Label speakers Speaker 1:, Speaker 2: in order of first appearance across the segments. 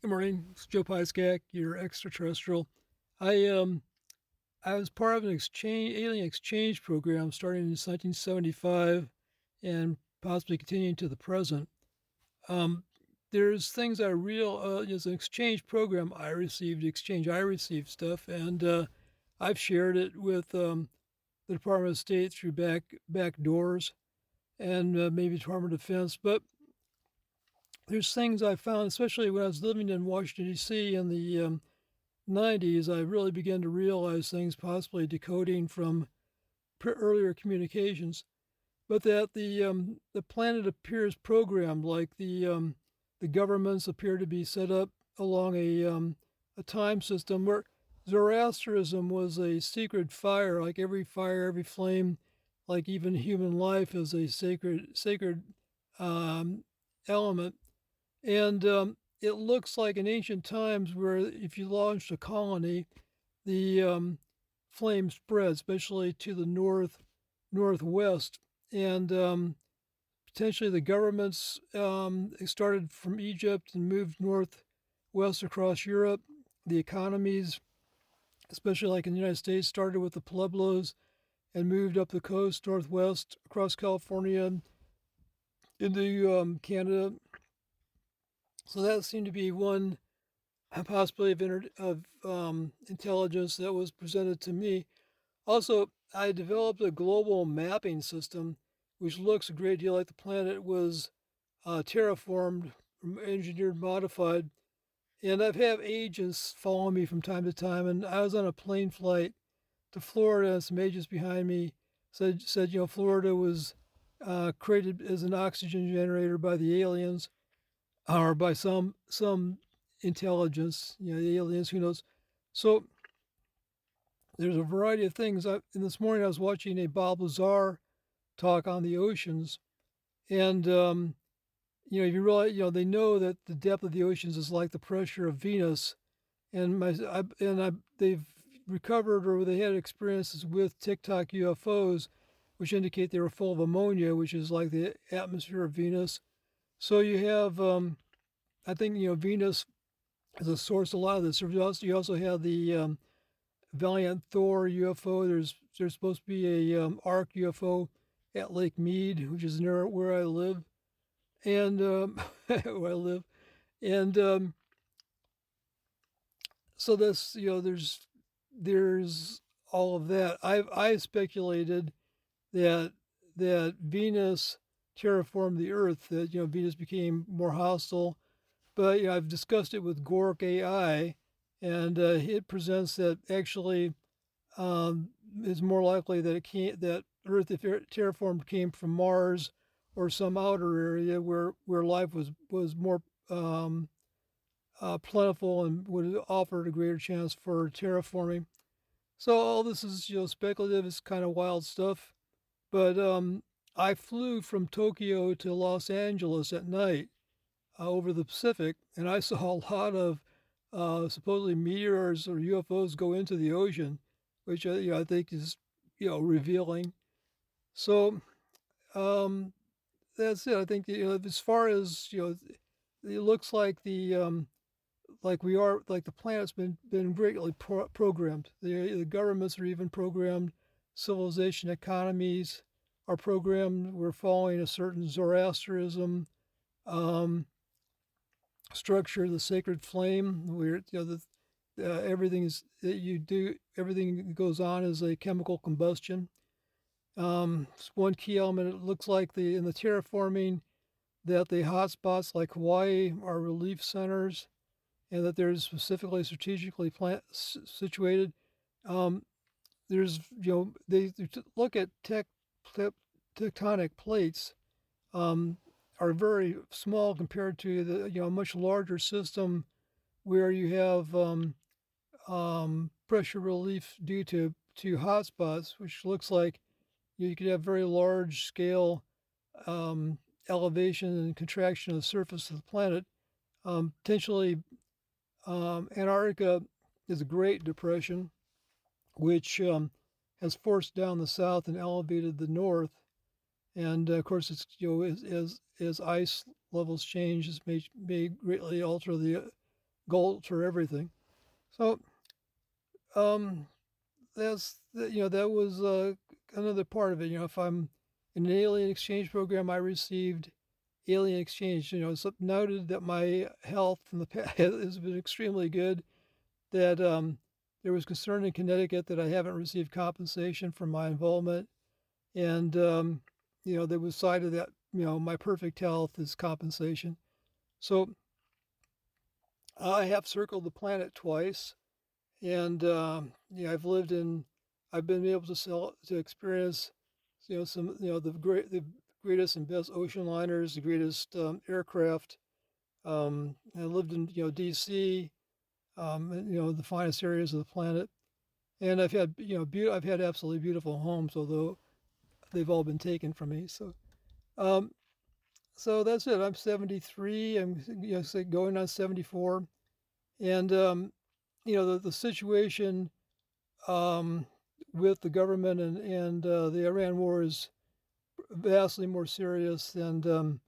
Speaker 1: Good morning. It's Joe Pyskak, your extraterrestrial. I was part of an alien exchange program starting in 1975 and possibly continuing to the present. Um, there's things I real as an exchange program. I received stuff, and I've shared it with the Department of State through back doors and maybe Department of Defense. But there's things I found, especially when I was living in Washington D.C. in the 90s, I really began to realize things possibly decoding from earlier communications, but that the planet appears programmed, like the governments appear to be set up along a time system where Zoroastrianism was a secret fire, like every fire, every flame, like even human life is a sacred um, element. And it looks like in ancient times where if you launched a colony, the flame spread, especially to the northwest, and potentially the governments started from Egypt and moved northwest across Europe. The economies, especially like in the United States, started with the Pueblos and moved up the coast northwest across California into Canada. So that seemed to be one possibility of intelligence that was presented to me. Also, I developed a global mapping system, which looks a great deal like the planet was terraformed, engineered, modified. And I've had agents follow me from time to time. And I was on a plane flight to Florida, and some agents behind me said Florida was created as an oxygen generator by the aliens or by some intelligence, the aliens, who knows. So there's a variety of things. And this morning I was watching a Bob Lazar talk on the oceans, and if you realize, they know that the depth of the oceans is like the pressure of Venus, and they've recovered, or they had experiences with TikTok UFOs, which indicate they were full of ammonia, which is like the atmosphere of Venus. So you have, I think, Venus is a source of a lot of this. You also have the Valiant Thor UFO. There's supposed to be a ARC UFO at Lake Mead, which is near where I live, and where I live, and so this there's all of that. I speculated that Venus terraformed the Earth. That Venus became more hostile, but I've discussed it with Gork AI, and it presents that actually is more likely that that Earth, if terraformed, came from Mars or some outer area where life was more plentiful and would have offered a greater chance for terraforming. So all this is speculative. It's kind of wild stuff. But I flew from Tokyo to Los Angeles at night over the Pacific, and I saw a lot of supposedly meteors or UFOs go into the ocean, which I think is revealing. So um, that's it. I think as far as it looks like the planet's been greatly programmed. The governments are even programmed. Civilization economies are programmed. We're following a certain Zoroastrianism um, structure, the sacred flame. Where everything is that you do, everything that goes on is a chemical combustion. It's one key element. It looks like in the terraforming that the hotspots like Hawaii are relief centers, and that they're specifically strategically situated. Um, there's they look at tectonic plates um, are very small compared to the much larger system where you have pressure relief due to hotspots, which looks like you could have very large scale um, elevation and contraction of the surface of the planet. Potentially, Antarctica is a Great Depression, which has forced down the south and elevated the north. And of course, it's as ice levels change, this may greatly alter gold for everything. So um, that was another part of it. If I'm in an alien exchange program, I received alien exchange. It's noted that my health in the past has been extremely good. That there was concern in Connecticut that I haven't received compensation for my involvement, and there was cited that my perfect health is compensation. So I have circled the planet twice, and I've been able to experience, some, the greatest and best ocean liners, the greatest aircraft. I lived in, D.C., and, the finest areas of the planet, and I've had, I've had absolutely beautiful homes, although they've all been taken from me. Um, so that's it. I'm 73. I'm, say going on 74, and the situation um, with the government and the Iran war is vastly more serious than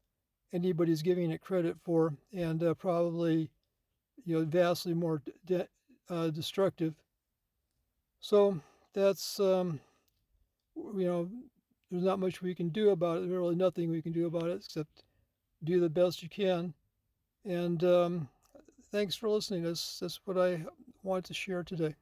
Speaker 1: anybody's giving it credit for, and probably vastly more destructive. So that's you know there's not much we can do about it. There's really nothing we can do about it except do the best you can. And thanks for listening. That's what I wanted to share today.